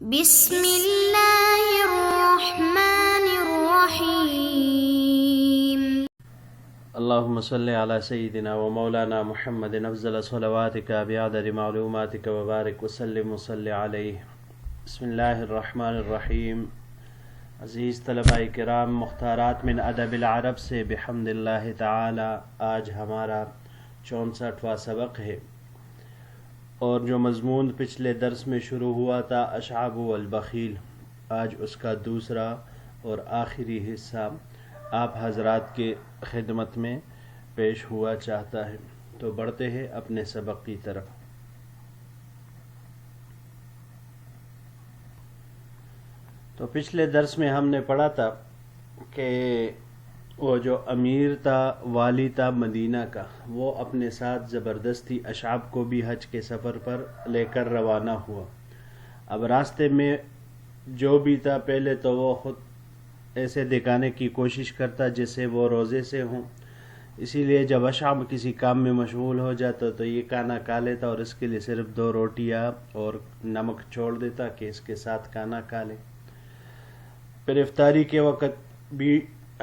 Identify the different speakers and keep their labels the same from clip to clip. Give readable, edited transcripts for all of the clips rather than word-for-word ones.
Speaker 1: بسم اللہ الرحمن الرحیم.
Speaker 2: اللهم صل على سيدنا ومولانا محمد افضل صلواتك بعدد معلوماتك وبارك وسلم وصل عليه. بسم اللہ الرحمن الرحیم. عزیز طلباء کرام، مختارات من ادب العرب سے بحمد اللہ تعالی آج ہمارا 64واں سبق ہے، اور جو مضمون پچھلے درس میں شروع ہوا تھا اشعب والبخیل، آج اس کا دوسرا اور آخری حصہ آپ حضرات کے خدمت میں پیش ہوا چاہتا ہے. تو بڑھتے ہیں اپنے سبق کی طرف. تو پچھلے درس میں ہم نے پڑھا تھا کہ وہ جو امیر تھا، والی تھا مدینہ کا، وہ اپنے ساتھ زبردستی اشعب کو بھی حج کے سفر پر لے کر روانہ ہوا. اب راستے میں جو بھی تھا، پہلے تو وہ خود ایسے دکھانے کی کوشش کرتا جیسے وہ روزے سے ہوں، اسی لیے جب اشعب کسی کام میں مشغول ہو جاتا تو یہ کھانا کھا لیتا، اور اس کے لیے صرف 2 روٹیاں اور نمک چھوڑ دیتا کہ اس کے ساتھ کھانا کھا لے. پھر افطاری کے وقت بھی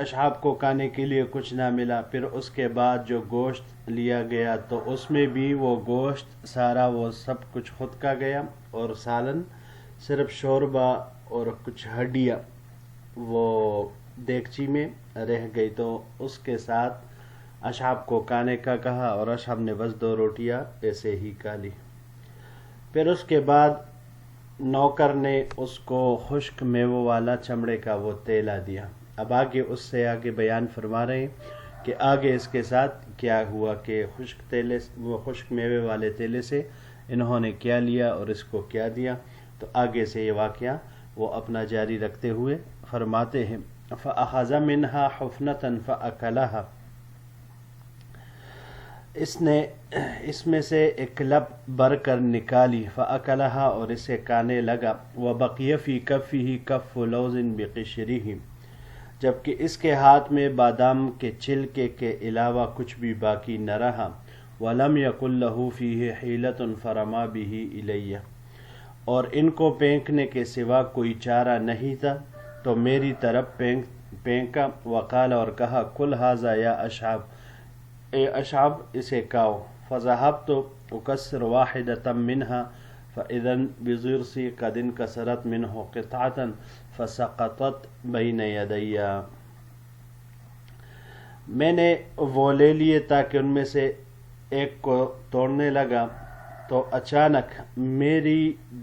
Speaker 2: اشعاب کو کھانے کے لیے کچھ نہ ملا. پھر اس کے بعد جو گوشت لیا گیا تو اس میں بھی وہ گوشت سارا وہ سب کچھ خود کا گیا، اور سالن صرف شوربہ اور کچھ ہڈیاں وہ دیگچی میں رہ گئی. تو اس کے ساتھ اشعاب کو کھانے کا کہا، اور اشعاب نے بس 2 روٹیاں ایسے ہی کھا لی. پھر اس کے بعد نوکر نے اس کو خشک میووں والا چمڑے کا وہ تیلا دیا. اب آگے اس سے آگے بیان فرما رہے ہیں کہ آگے اس کے ساتھ کیا ہوا، کہ خشک میوے والے تیلے سے انہوں نے کیا لیا اور اس کو کیا دیا. تو آگے سے یہ واقعہ وہ اپنا جاری رکھتے ہوئے فرماتے ہیں فَأَخَذَ مِنْهَا حُفْنَةً فَأَكَلَهَا. اس نے اس میں سے ایک لب بھر کر نکالی، فَأَكَلَهَا، اور اسے کھانے لگا. وَبَقِيَ فِي كَفِّهِ كَفُّ لَوْزٍ بِقِشْرِهِ، جبکہ اس کے ہاتھ میں بادام کے چھلکے کے علاوہ کچھ بھی باقی نہ رہا. وَلَمْ يَكُنْ لَهُ فِيهِ حِيلَةٌ فَرَمَا بِهِ إِلَيَّ، اور ان کو پھینکنے کے سوا کوئی چارہ نہیں تھا تو میری طرف پھینکا. وقال، اور کہا، کل ھذا یا اشعب، اے اشعب اسے کھاؤ. فذهبت اكسر واحدة منها فإذا بضرسي قد انكسرت منه قطعة فسقطت بين يدي. میں نے وہ لے لیے تاکہ ان میں سے ایک کو توڑنے لگا تو اچانک میری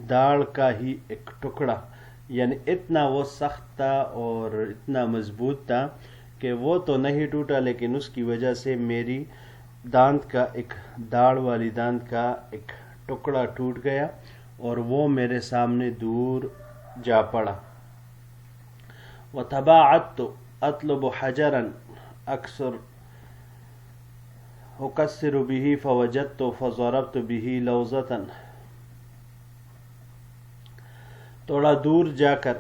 Speaker 2: داڑھ کا ہی ایک ٹکڑا، یعنی اتنا وہ سخت تھا اور اتنا مضبوط تھا کہ وہ تو نہیں ٹوٹا، لیکن اس کی وجہ سے میری دانت کا داڑھ والی دانت کا ایک ٹکڑا ٹوٹ گیا اور وہ میرے سامنے دور جا پڑا. وَتَبَاعَدْتُ أَطْلُبُ حَجَرًا أُكَسِّرُ بِهِ فَوَجَدْتُ فَضَرَبْتُ بِهِ لَوْزَةً. تھوڑا دور جا کر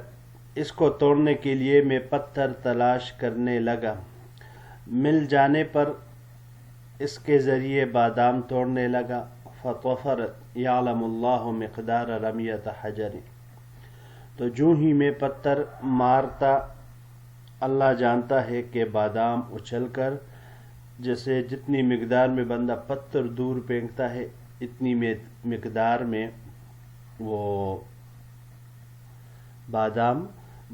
Speaker 2: اس کو توڑنے کے لیے میں پتھر تلاش کرنے لگا. مل جانے پر اس کے ذریعے بادام توڑنے لگا. فَطَفَرَتْ يَعْلَمُ اللَّهُ مِقْدَارَ رَمْيَةَ حَجَرٍ، تو جو ہی میں پتھر مارتا اللہ جانتا ہے کہ بادام اچھل کر جیسے جتنی مقدار میں بندہ پتھر دور پھینکتا ہے اتنی مقدار میں وہ بادام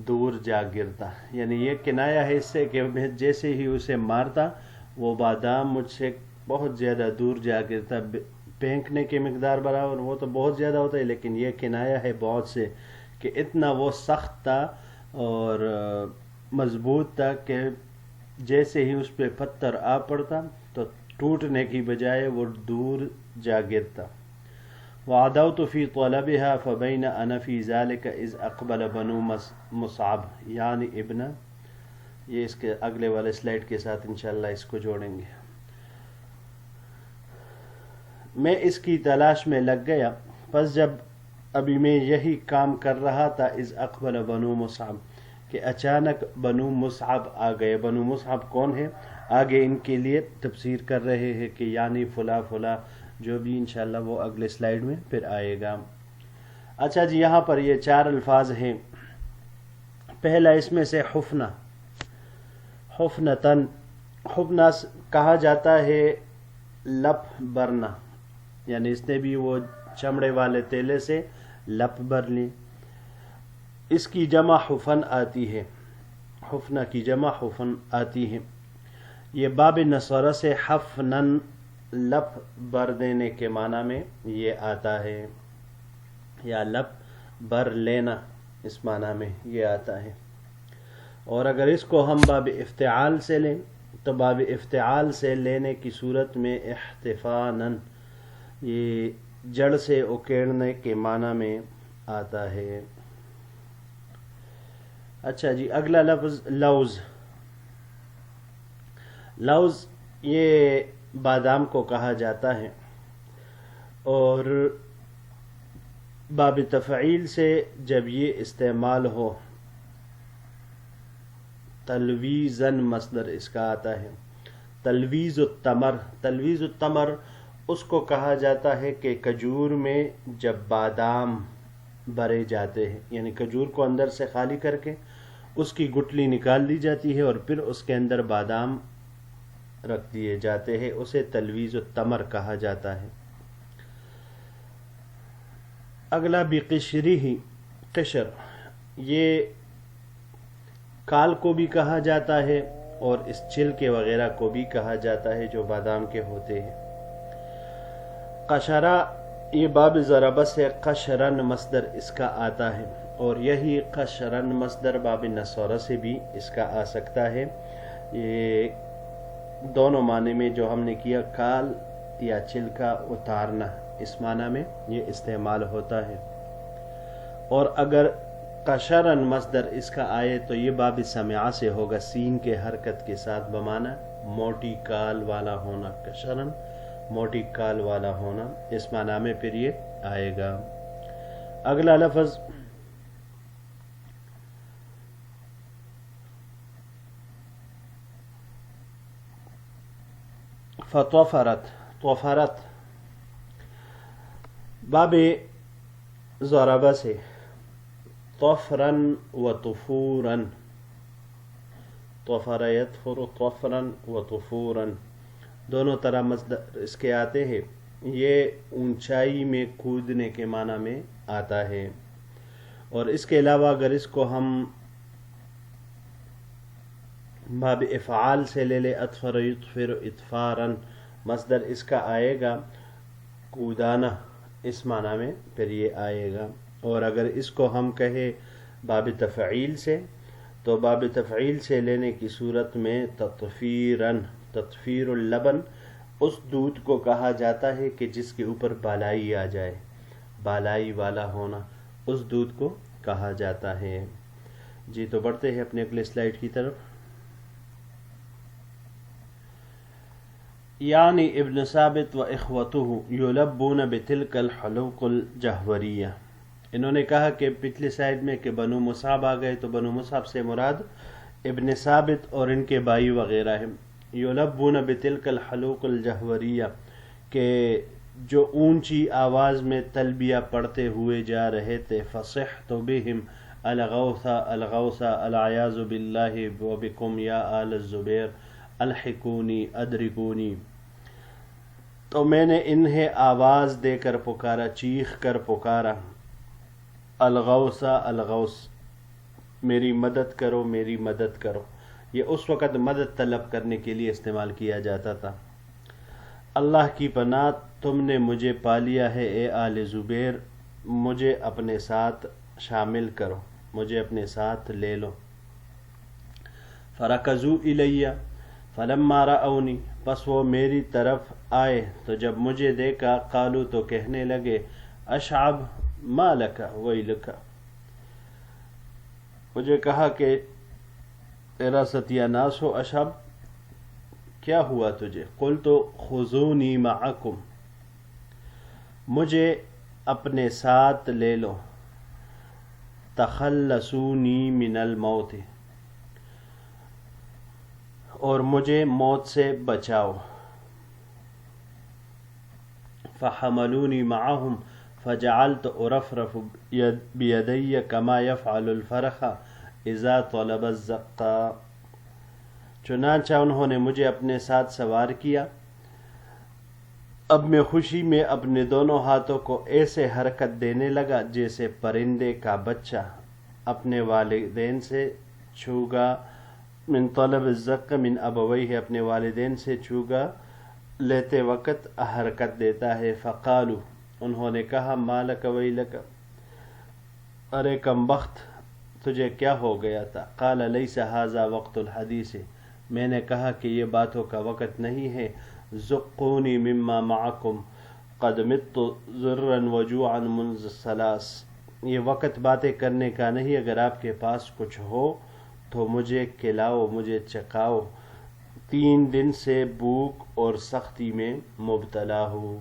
Speaker 2: دور جا گرتا. یعنی یہ کنایا ہے اس سے کہ میں جیسے ہی اسے مارتا وہ بادام مجھ سے بہت زیادہ دور جا گرتا. پھینکنے کی مقدار برابر وہ تو بہت زیادہ ہوتا ہے، لیکن یہ کنایا ہے بہت سے کہ اتنا وہ سخت تھا اور مضبوط تھا کہ جیسے ہی اس پہ پتھر آ پڑتا تو ٹوٹنے کی بجائے وہ دور جا گرتا. وعدوت فی طلبها فبین انا فی ذلك اذ اقبل بنو مصعب، یعنی ابن، یہ اس کے اگلے والے سلائیڈ کے ساتھ انشاءاللہ اس کو جوڑیں گے. میں اس کی تلاش میں لگ گیا، پس جب ابھی میں یہی کام کر رہا تھا اذ اقبل بنو مصعب، کہ اچانک بنو مصعب آ گئے. بنو مصعب کون ہے؟ آگے ان کے لیے تفسیر کر رہے ہیں کہ یعنی فلاں فلاں، جو بھی انشاءاللہ وہ اگلے سلائیڈ میں پھر آئے گا. اچھا جی، یہاں پر یہ 4 الفاظ ہیں. پہلا اس میں سے حفنہ، حفنتن. حفنہ کہا جاتا ہے لپ برنا، یعنی اس نے بھی وہ چمڑے والے تیلے سے لپ بر لی. اس کی جمع حفن آتی ہے، حفنہ کی جمع حفن آتی ہے. یہ باب نصرہ سے حفنن لپ بر دینے کے معنی میں یہ آتا ہے، یا لپ بر لینا اس معنی میں یہ آتا ہے. اور اگر اس کو ہم باب افتعال سے لیں تو باب افتعال سے لینے کی صورت میں احتفانن یہ جڑ سے اکیڑنے کے معنی میں آتا ہے. اچھا جی، اگلا لفظ لوز. لوز یہ بادام کو کہا جاتا ہے، اور باب تفعیل سے جب یہ استعمال ہو تلویزن مصدر اس کا آتا ہے. تلویز التمر، تلویز التمر اس کو کہا جاتا ہے کہ کھجور میں جب بادام بھرے جاتے ہیں، یعنی کھجور کو اندر سے خالی کر کے اس کی گٹلی نکال دی جاتی ہے اور پھر اس کے اندر بادام رکھ دیے جاتے ہیں، اسے تلویز التمر کہا جاتا ہے. اگلا بقشری ہی، قشر یہ کال کو بھی کہا جاتا ہے اور اس چھلکے وغیرہ کو بھی کہا جاتا ہے جو بادام کے ہوتے ہیں. قشرہ یہ باب ضربہ سے قشرن مصدر اس کا آتا ہے، اور یہی قشرن مصدر باب نصرہ سے بھی اس کا آ سکتا ہے. یہ دونوں معنی میں جو ہم نے کیا، کال یا چھلکا اتارنا، اس معنی میں یہ استعمال ہوتا ہے. اور اگر قشرن مصدر اس کا آئے تو یہ باب سمعہ سے ہوگا، سین کے حرکت کے ساتھ، بمعنی موٹی کال والا ہونا. قشرن موٹی کال والا ہونا، اس معنی میں پھر یہ آئے گا. اگلا لفظ فطفرت. طفرت باب ضربہ سے طفرن و طفورن، طفر یطفر طفرن و طفورن دونوں طرح مصدر اس کے آتے ہیں. یہ اونچائی میں کودنے کے معنی میں آتا ہے. اور اس کے علاوہ اگر اس کو ہم باب افعال سے لے لے، اطفر یطفر اطفارن مصدر اس کا آئے گا کودانا، اس معنی میں پھر یہ آئے گا. اور اگر اس کو ہم کہے باب تفعیل سے تو باب تفعیل سے لینے کی صورت میں تطفیرن، تطفیر اللبن اس دودھ کو کہا جاتا ہے کہ جس کے اوپر بالائی آ جائے، بالائی والا ہونا، اس دودھ کو کہا جاتا ہے. جی تو بڑھتے ہیں اپنے اگلے سلائیڈ کی طرف. یعنی ابن ثابت و اخوتہ یلبون بتلک الحلوق الجہوریہ. انہوں نے کہا کہ پچھلی سائڈ میں کہ بنو مصعب آ گئے تو بنو مصعب سے مراد ابن ثابت اور ان کے بھائی وغیرہ ہیں. یلبون بتلک الحلوق الجہوریہ کہ جو اونچی آواز میں تلبیہ پڑھتے ہوئے جا رہے تھے. فصحت بہم الغوث الغوث العیاذ باللہ وبکم یا آل الزبیر الحقونی ادرکونی. تو میں نے انہیں آواز دے کر پکارا، چیخ کر پکارا، الغوث الغوث میری مدد کرو، میری مدد کرو. یہ اس وقت مدد طلب کرنے کے لیے استعمال کیا جاتا تھا. اللہ کی پناہ تم نے مجھے پا لیا ہے اے آل زبیر، مجھے اپنے ساتھ شامل کرو، مجھے اپنے ساتھ لے لو. فرکضوا الیہ فلما رأونی، پس وہ میری طرف آئے تو جب مجھے دیکھا، قالو تو کہنے لگے، اشعب ما لک ویلک، مجھے کہا کہ تیرا ستیہ ناس ہو اشعب، کیا ہوا تجھے؟ قلت خذونی معکم، مجھے اپنے ساتھ لے لو، تخلصونی من الموت، اور مجھے موت سے بچاؤ. فحملونی معہم فجعلت ارفرف بیدی کما یفعل الفرخ اذا طلب الزقا، چنانچہ انہوں نے مجھے اپنے ساتھ سوار کیا، اب میں خوشی میں اپنے دونوں ہاتھوں کو ایسے حرکت دینے لگا جیسے پرندے کا بچہ اپنے والدین سے چوگا، من طلب الزق من ابویہ، اپنے والدین سے چوگا لیتے وقت حرکت دیتا ہے۔ فقالو، انہوں نے کہا، مالک ویلک، ارے کم بخت تجھے کیا ہو گیا تھا؟ قال لیس ھذا وقت الحدیث، میں نے کہا کہ یہ باتوں کا وقت نہیں ہے، زقونی مما معکم قد مت ضرا وجوعا منذ ثلاث، یہ وقت باتیں کرنے کا نہیں، اگر آپ کے پاس کچھ ہو تو مجھے کھلاؤ، مجھے چکھاؤ، 3 دن سے بھوک اور سختی میں مبتلا ہوں۔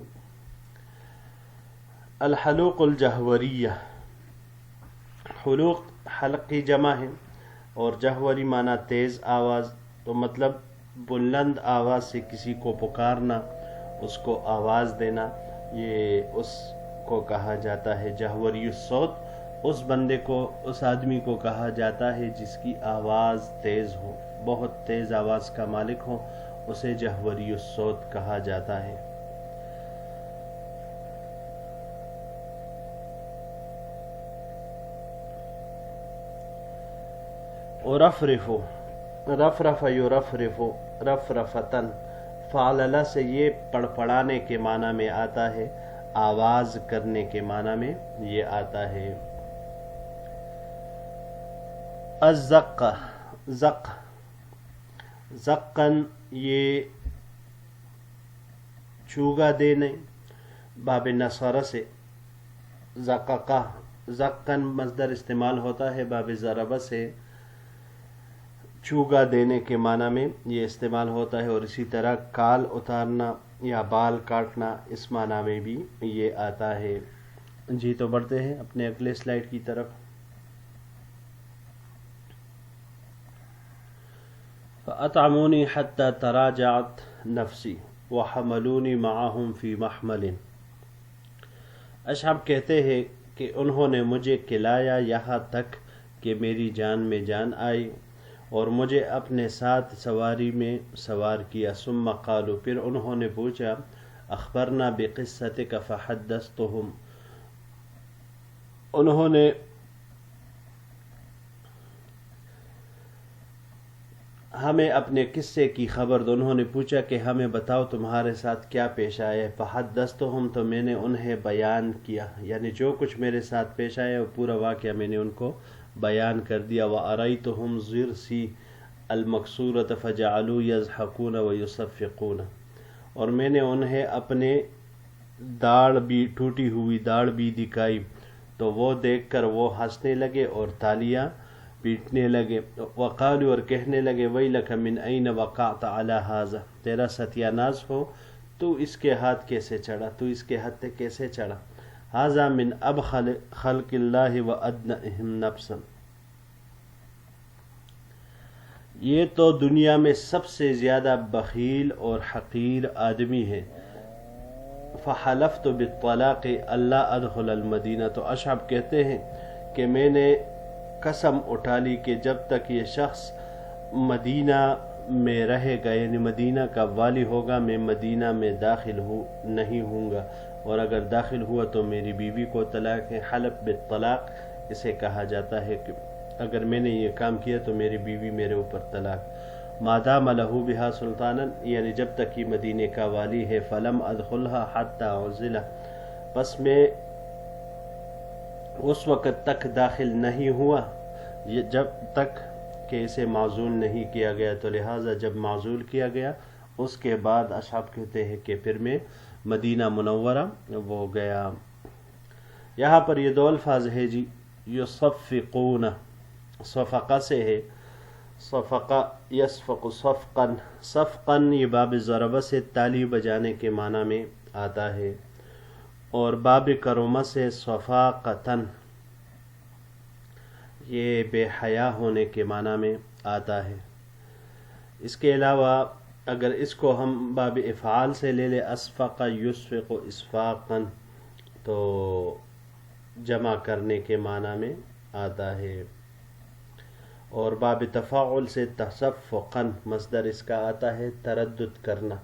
Speaker 2: الحلوق الجہوریہ، حلوق حلق کی جمع ہے، اور جہوری معنی تیز آواز، تو مطلب بلند آواز سے کسی کو پکارنا، اس کو آواز دینا، یہ اس کو کہا جاتا ہے جہوری الصوت۔ اس بندے کو، اس آدمی کو کہا جاتا ہے جس کی آواز تیز ہو، بہت تیز آواز کا مالک ہو، اسے جہوری الصوت کہا جاتا ہے۔ رفرف، رفرف یرفرف رفرفتن، فعللہ سے یہ پڑپڑانے کے معنی میں آتا ہے، آواز کرنے کے معنی میں یہ آتا ہے۔ الزق، زق، زقن، یہ چوگا دینے، باب نصر سے زققہ، زقن مصدر استعمال ہوتا ہے، باب ضربہ سے چوگا دینے کے معنی میں یہ استعمال ہوتا ہے، اور اسی طرح کال اتارنا یا بال کاٹنا اس معنی میں بھی یہ آتا ہے۔ جی تو بڑھتے ہیں اپنے اگلے سلائیڈ کی طرف۔ فَأَطْعَمُونِي حَتَّى تَرَاجَعَتْ نَفْسِي وَحَمَلُونِي مَعَهُمْ فِي مَحْمَلٍ، اشعب کہتے ہیں کہ انہوں نے مجھے کھلایا یہاں تک کہ میری جان میں جان آئی، اور مجھے اپنے ساتھ سواری میں سوار کیا۔ ثم قالوا، پھر انہوں نے پوچھا، اخبرنا بقصتک فحدثتهم، انہوں نے ہمیں اپنے قصے کی خبر دو، انہوں نے پوچھا کہ ہمیں بتاؤ تمہارے ساتھ کیا پیش آیا۔ فحدثتهم، تو میں نے انہیں بیان کیا، یعنی جو کچھ میرے ساتھ پیش آیا وہ پورا واقعہ میں نے ان کو بیان کر دیا۔ وَأَرَيْتُهُمْ ضِرْسِي الْمَكْسُورَةَ فَجَعَلُوا يَضْحَكُونَ وَيُصَفِّقُونَ، اور میں نے انہیں اپنے داڑھ بھی، ٹوٹی ہوئی داڑھ بھی دکھائی، تو وہ دیکھ کر وہ ہنسنے لگے اور تالیاں پیٹنے لگے۔ وقالوا، اور کہنے لگے، وَيْلَكَ مِنْ أَيْنَ وَقَعْتَ عَلَى هَذَا، تیرا ستیہ ناز ہو، تو اس کے ہاتھ کیسے چڑھا، تو اس کے ہاتھ کیسے چڑھا۔ هَذَا مِنْ أَبْخَلِ خَلْقِ اللَّهِ وَأَدْنَئِهِمْ نَفْسًا، یہ تو دنیا میں سب سے زیادہ بخیل اور حقیر آدمی ہے۔ فحلفت بالطلاق الا ادخل المدینہ، تو اشعب کہتے ہیں کہ میں نے قسم اٹھا لی کہ جب تک یہ شخص مدینہ میں رہے گا، یعنی مدینہ کا والی ہوگا، میں مدینہ میں داخل نہیں ہوں گا، اور اگر داخل ہوا تو میری بیوی کو طلاق ہے۔ حلف بالطلاق اسے کہا جاتا ہے کہ اگر میں نے یہ کام کیا تو میری بیوی میرے اوپر طلاق۔ مادام لہو بہا سلطانا، یعنی جب تک یہ مدینے کا والی ہے۔ فلم ادخلها حتی عزلہ، پس میں اس وقت تک داخل نہیں ہوا جب تک کہ اسے معزول نہیں کیا گیا، تو لہٰذا جب معزول کیا گیا اس کے بعد اصحاب کہتے ہیں کہ پھر میں مدینہ منورہ وہ گیا۔ یہاں پر یہ دو الفاظ ہے جی، یصفقون، صفقہ سے ہے، صفقہ یصفق صفقا، صفقا یہ باب ضربہ سے تالی بجانے کے معنی میں آتا ہے، اور باب کرمہ سے صفاقتن یہ بے حیا ہونے کے معنی میں آتا ہے۔ اس کے علاوہ اگر اس کو ہم باب افعال سے لے لے، اسفق یسفق اسفاقا، تو جمع کرنے کے معنی میں آتا ہے. اور باب تفاعل سے تصفقاً مصدر اس کا آتا ہے تردد کرنا.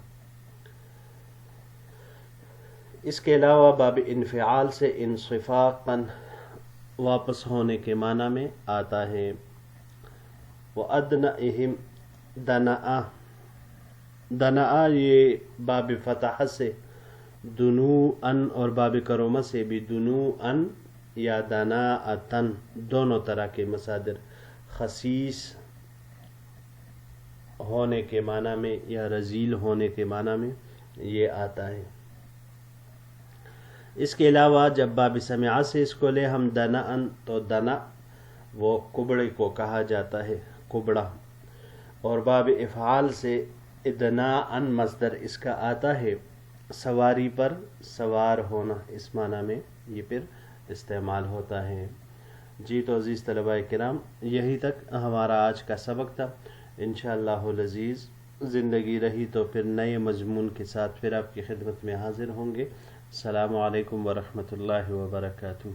Speaker 2: اس کے علاوہ باب انفعال سے انصفاقاً واپس ہونے کے معنی میں آتا ہے. وَأَدْنَئِهِمْ دَنَآ دنآ یہ باب فتح سے دنوءً اور باب کرومہ سے بھی دنوءً یا دناءً دونوں طرح کے مصادر خسیس ہونے کے معنی میں یا رذیل ہونے کے معنی میں یہ آتا ہے. اس کے علاوہ جب باب سمعہ سے اس کو لے ہم دناءً تو دنا وہ کبڑے کو کہا جاتا ہے، کبڑا. اور باب افعال سے ادناءً مصدر اس کا آتا ہے سواری پر سوار ہونا، اس معنی میں یہ پھر استعمال ہوتا ہے. جی تو عزیز طلباء کرام، یہی تک ہمارا آج کا سبق تھا. انشاءاللہ العزیز زندگی رہی تو پھر نئے مضمون کے ساتھ پھر آپ کی خدمت میں حاضر ہوں گے. السلام علیکم ورحمۃ اللہ وبرکاتہ.